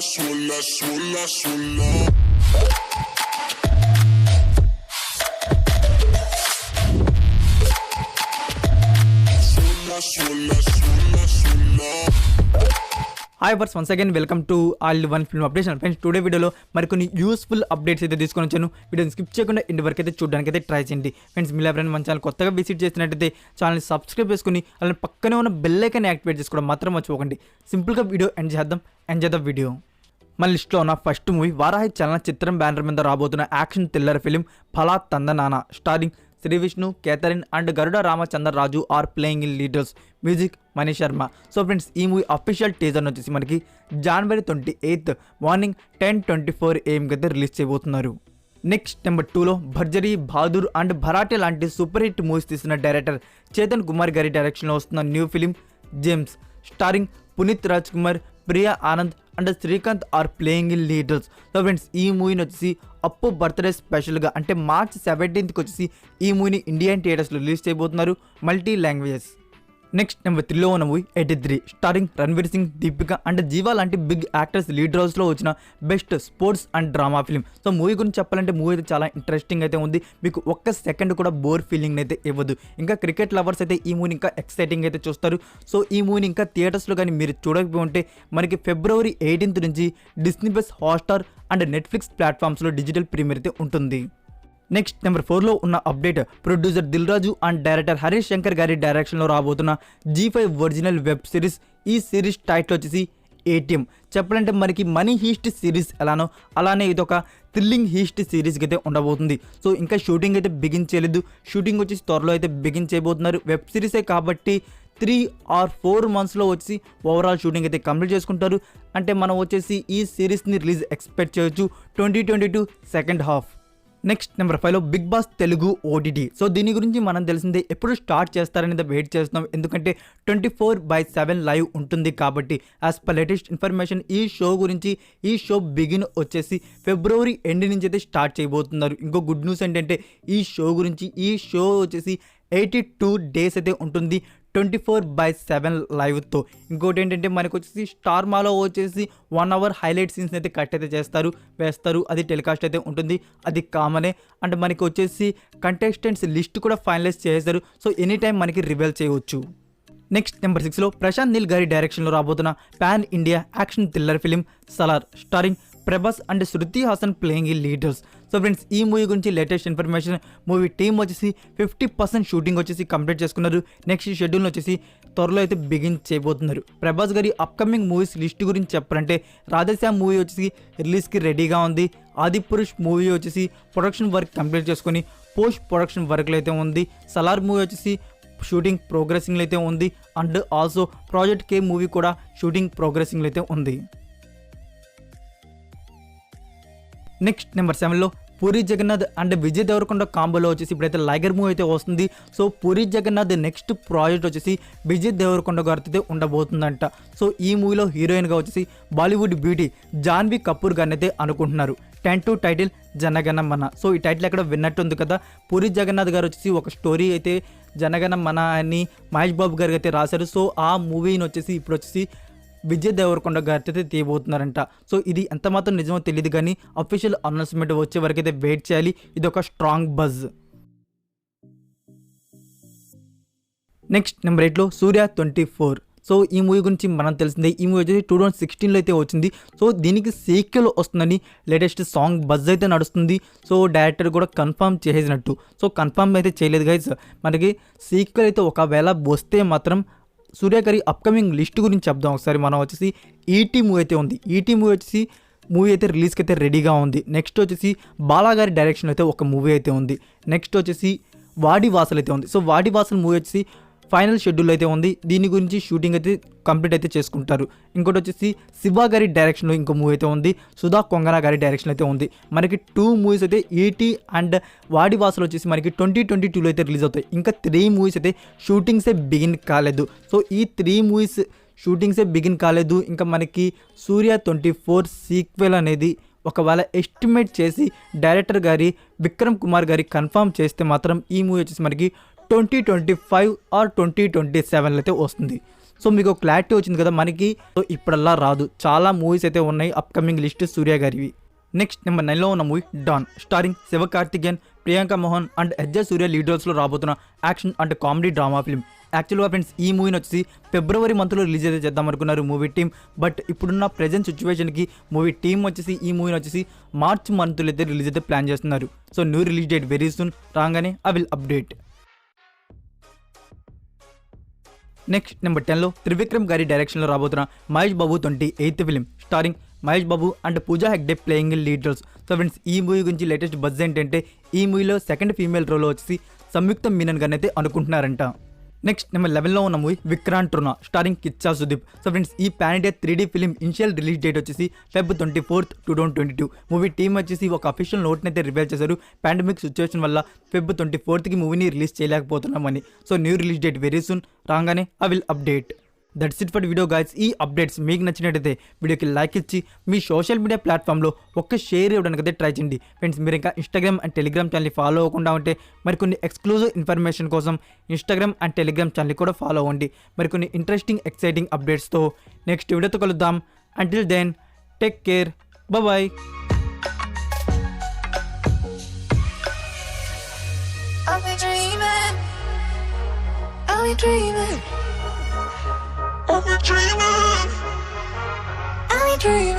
sola, sola, sola. Sola, sola, sola, sola. Hi viewers once again welcome to all one film updation. Friends today వీడియోలో మరికొన్ని useful updates అయితే తీసుకొని వచ్చాను. వీడియోని skip చేయకుండా ఇంటి వరకు అయితే చూడడానికి అయితే ట్రై చేయండి. ఫ్రెండ్స్ మీరు ఎవరైనా మన ఛానల్ కొత్తగా విజిట్ చేసినట్టయితే ఛానల్ని సబ్స్క్రైబ్ చేసుకుని అలానే పక్కనే ఉన్న బెల్ ఐకాన్ యాక్టివేట్ చేసుకోవడం మాత్రం మర్చిపోకండి. సింపుల్గా వీడియో ఎండ్ చేద్దాం వీడియో. మన లిస్ట్లో ఉన్న first movie Varahi Chalanachitram banner మీద రాబోతున్న action thriller film Bhala Thandanana starring Sree Vishnu, Catherine and Garuda Ramachandra Raju are playing in leaders. Music Mani Sharma. So friends ఈ మూవీ అఫీషియల్ టీజర్ వచ్చేసి మనకి January 28 మార్నింగ్ 10:24 AM అయితే రిలీజ్ చేయబోతున్నారు. నెక్స్ట్ నెంబర్ 2లో భర్జరీ, బహాదూర్ అండ్ భరాటే లాంటి సూపర్ హిట్ మూవీస్ తీసిన డైరెక్టర్ చేతన్ కుమార్ గారి డైరెక్షన్లో వస్తున్న new film James starring Puneeth Raj Kumar, Priya Anand and Srikanth are playing in leaders. So friends ఈ మూవీని వచ్చేసి అప్పు బర్త్డే స్పెషల్గా అంటే March 17th వచ్చేసి ఈ మూవీని ఇండియన్ థియేటర్స్లో రిలీజ్ చేయబోతున్నారు, మల్టీ లాంగ్వేజెస్. నెక్స్ట్ నెంబర్ 3లో ఉన్న movie 83 starring Ranveer Singh, Deepika and Jiiva లాంటి బిగ్ యాక్టర్స్ లీడ్ రోల్స్లో వచ్చిన best sports and drama film. So movie గురించి చెప్పాలంటే మూవీ అయితే చాలా ఇంట్రెస్టింగ్ అయితే ఉంది. మీకు ఒక్క సెకండ్ కూడా బోర్ ఫీలింగ్ అయితే ఇవ్వదు. ఇంకా క్రికెట్ లవర్స్ అయితే ఈ మూవీని ఇంకా ఎక్సైటింగ్ అయితే చూస్తారు. సో ఈ మూవీని ఇంకా థియేటర్స్లో కానీ మీరు చూడకపోయి ఉంటే మనకి February 18th నుంచి Disney plus, Hotstar and Netflix ప్లాట్ఫామ్స్లో డిజిటల్ ప్రీమియర్ అయితే ఉంటుంది. నెక్స్ట్ నెంబర్ 4లో ఉన్న update producer Dil Raju and director Harish Shankar గారి డైరెక్షన్లో రాబోతున్న G5 ఒరిజినల్ వెబ్ సిరీస్. ఈ సిరీస్ టైటిల్ వచ్చేసి ATM. చెప్పాలంటే మనకి మనీ హీస్ట్ సిరీస్ ఎలానో అలానే ఇదొక థ్రిల్లింగ్ హీస్ట్ సిరీస్కి అయితే ఉండబోతుంది. సో ఇంకా షూటింగ్ అయితే బిగిన్ చేయలేదు. షూటింగ్ వచ్చేసి త్వరలో అయితే బిగిన్ చేయబోతున్నారు. వెబ్ సిరీసే కాబట్టి 3 or 4 monthsలో వచ్చి ఓవరాల్ షూటింగ్ అయితే కంప్లీట్ చేసుకుంటారు. అంటే మనం వచ్చేసి ఈ సిరీస్ని రిలీజ్ ఎక్స్పెక్ట్ చేయొచ్చు 2022 సెకండ్ హాఫ్. నెక్స్ట్ నెంబర్ 5లో Bigg Boss Telugu OTT. So దీని గురించి మనం తెలిసిందే, ఎప్పుడు స్టార్ట్ చేస్తారనేది వెయిట్ చేస్తున్నాం. ఎందుకంటే 24/7 లైవ్ ఉంటుంది కాబట్టి. యాజ్ పర్ లేటెస్ట్ ఇన్ఫర్మేషన్ ఈ షో బిగిన్ వచ్చేసి February end నుంచి అయితే స్టార్ట్ చేయబోతున్నారు. ఇంకో గుడ్ న్యూస్ ఏంటంటే ఈ షో వచ్చేసి 82 days అయితే ఉంటుంది 24/7 లైవ్తో. ఇంకోటి ఏంటంటే మనకు వచ్చేసి స్టార్ మాలో వచ్చేసి 1 hour హైలైట్ సీన్స్ అయితే కట్ అయితే వేస్తారు. అది టెలికాస్ట్ అయితే ఉంటుంది, అది కామనే. అండ్ మనకి వచ్చేసి కంటెస్టెంట్స్ లిస్ట్ కూడా ఫైనలైజ్ చేశారు. సో ఎనీ టైం మనకి రివీల్ చేయవచ్చు. నెక్స్ట్ నెంబర్ 6లో ప్రశాంత్ నీల్ గారి డైరెక్షన్లో రాబోతున్న pan India action thriller film Salaar starring Prabhas and Shruti Haasan playing in leaders. So friends ఈ మూవీ గురించి లేటెస్ట్ ఇన్ఫర్మేషన్, మూవీ టీమ్ వచ్చేసి 50% షూటింగ్ వచ్చేసి కంప్లీట్ చేసుకున్నారు. నెక్స్ట్ షెడ్యూల్ వచ్చేసి త్వరలో అయితే బిగిన్ చేయబోతున్నారు. ప్రభాస్ గారి అప్కమింగ్ మూవీస్ లిస్ట్ గురించి చెప్పాలంటే రాధేశ్యామ్ మూవీ వచ్చేసి రిలీజ్కి రెడీగా ఉంది. ఆదిపురుష్ మూవీ వచ్చేసి ప్రొడక్షన్ వర్క్ కంప్లీట్ చేసుకొని పోస్ట్ ప్రొడక్షన్ వర్క్లో అయితే ఉంది. సలార్ మూవీ వచ్చేసి షూటింగ్ ప్రోగ్రెసింగ్లో అయితే ఉంది. And also project K movie కూడా షూటింగ్ ప్రోగ్రెసింగ్లో అయితే ఉంది. నెక్స్ట్ నెంబర్ 7లో పూరి జగన్నాథ్ అండ్ విజయ్ దేవరకొండ కాంబోలో వచ్చేసి ఇప్పుడైతే లైగర్ మూవీ అయితే వస్తుంది. So Puri Jagannadh next project వచ్చేసి విజయ్ దేవరకొండ గారితో అయితే ఉండబోతుందంట. సో ఈ మూవీలో హీరోయిన్గా వచ్చేసి బాలీవుడ్ బ్యూటీ జాన్వీ కపూర్ గారిని అయితే అనుకుంటున్నారు. 10 టైటిల్ జనగణమన. సో ఈ టైటిల్ ఎక్కడ విన్నట్టుంది కదా. పూరి జగన్నాథ్ గారు వచ్చేసి ఒక స్టోరీ అయితే జనగణమన అని మహేష్ బాబు గారికి అయితే రాశారు. సో ఆ మూవీని వచ్చేసి ఇప్పుడు వచ్చేసి విజయ్ దేవరకొండ గారితో అయితే తీయబోతున్నారంట. సో ఇది ఎంత మాత్రం నిజమో తెలియదు కానీ అఫీషియల్ అనౌన్స్మెంట్ వచ్చే వరకు అయితే వెయిట్ చేయాలి. ఇది ఒక స్ట్రాంగ్ బజ్. నెక్స్ట్ నెంబర్ 8లో సూర్య 24. సో ఈ మూవీ గురించి మనం తెలిసిందే. ఈ మూవీ వచ్చేసి 2016లో అయితే వచ్చింది. సో దీనికి సీక్వెల్ వస్తుందని లేటెస్ట్ సాంగ్ బజ్ అయితే నడుస్తుంది. సో డైరెక్టర్ కూడా కన్ఫర్మ్ చేసేసినట్టు. సో కన్ఫర్మ్ అయితే చేయలేదు గైస్. మనకి సీక్వెల్ అయితే ఒకవేళ వస్తే మాత్రం సూర్య గారి అప్కమింగ్ లిస్ట్ గురించి చెప్దాం ఒకసారి. మనం వచ్చేసి ET మూవీ అయితే ఉంది. ET మూవీ అయితే రిలీజ్కి అయితే రెడీగా ఉంది. నెక్స్ట్ వచ్చేసి బాలాగారి డైరెక్షన్ అయితే ఒక మూవీ అయితే ఉంది. నెక్స్ట్ వచ్చేసి వాడి వాసల్ అయితే ఉంది. సో వాడి వాసల్ మూవీ వచ్చేసి ఫైనల్ షెడ్యూల్ అయితే ఉంది. దీని గురించి షూటింగ్ అయితే కంప్లీట్ అయితే చేసుకుంటారు. ఇంకోటి వచ్చేసి శివ గారి డైరెక్షన్లో ఇంకో మూవీ అయితే ఉంది. సుధా కొంగనా గారి డైరెక్షన్ అయితే ఉంది. మనకి 2 మూవీస్ అయితే ET అండ్ వాడి వాసలు వచ్చేసి మనకి 2022లో అయితే రిలీజ్ అవుతాయి. ఇంకా 3 మూవీస్ అయితే షూటింగ్సే బిగిన్ కాలేదు. సో ఈ 3 మూవీస్ షూటింగ్సే బిగిన్ కాలేదు. ఇంకా మనకి సూర్య 24 సీక్వెల్ అనేది ఒకవేళ ఎస్టిమేట్ చేసి డైరెక్టర్ గారి విక్రమ్ కుమార్ గారి కన్ఫర్మ్ చేస్తే మాత్రం ఈ మూవీ వచ్చేసి మనకి 2025 or 2027 అయితే వస్తుంది. సో మీకు క్లారిటీ వచ్చింది కదా మనకి. సో ఇప్పుడల్లా రాదు, చాలా మూవీస్ అయితే ఉన్నాయి అప్కమింగ్ లిస్ట్ సూర్య గారివి. నెక్స్ట్ నెంబర్ 9లో ఉన్న movie Don, starring Sivakarthikeyan, Priyanka Mohan and SJ Suryah lead రోల్స్లో రాబోతున్న action and comedy drama film. యాక్చువల్గా ఫ్రెండ్స్ ఈ మూవీని వచ్చేసి ఫిబ్రవరి మంత్లో రిలీజ్ అయితే చేద్దాం అనుకున్నారు మూవీ టీమ్. బట్ ఇప్పుడున్న ప్రెజెంట్ సిచ్యువేషన్కి మూవీ టీమ్ వచ్చేసి ఈ మూవీని వచ్చేసి మార్చ్ మంత్లో అయితే రిలీజ్ అయితే ప్లాన్ చేస్తున్నారు. So new release date very soon రాగానే I will update. Next number 10లో త్రివిక్రమ్ గారి డైరెక్షన్లో రాబోతున్న Mahesh Babu 28th film, starring Mahesh Babu and Pooja Hegde playing lead roles. So friends ఈ మూవీ గురించి లేటెస్ట్ బజ్ ఏంటంటే ఈ మూవీలో సెకండ్ ఫీమేల్ రోల్ వచ్చేసి సంయుక్త మీనన్ గారిని అయితే అనుకుంటున్నారంట. నెక్స్ట్ నెంబర్ 11లో ఉన్న movie Vikrant Rona, starring Kichcha Sudeep. So friends ఈ pan India 3D film initial release date వచ్చేసి Feb 24th, 2022. మూవీ టీమ్ వచ్చేసి ఒక అఫీషియల్ నోట్ని అయితే రివీల్ చేశారు. పాండమిక్ సిచ్యువేషన్ వల్ల Feb 24th మూవీని రిలీజ్ చేయలేకపోతున్నామని. So new release date very soon రాగానే I will update. That's it for video guys. ఈ అప్డేట్స్ మీకు నచ్చినట్టయితే వీడియోకి లైక్ ఇచ్చి మీ సోషల్ మీడియా ప్లాట్ఫామ్లో ఒక్క షేర్ ఇవ్వడానికి అయితే ట్రై చేయండి. ఫ్రెండ్స్ మీరు ఇంకా ఇన్స్టాగ్రామ్ అండ్ టెలిగ్రామ్ ఛానల్ని ఫాలో అవ్వకుండా ఉంటే మరికొన్ని ఎక్స్క్లూజివ్ ఇన్ఫర్మేషన్ కోసం ఇన్స్టాగ్రామ్ అండ్ టెలిగ్రామ్ ఛానల్ని కూడా ఫాలో అవ్వండి. మరికొన్ని ఇంట్రెస్టింగ్ ఎక్సైటింగ్ అప్డేట్స్తో నెక్స్ట్ వీడియోతో కలుద్దాం. Until then take care, bye. I'm a dreamer.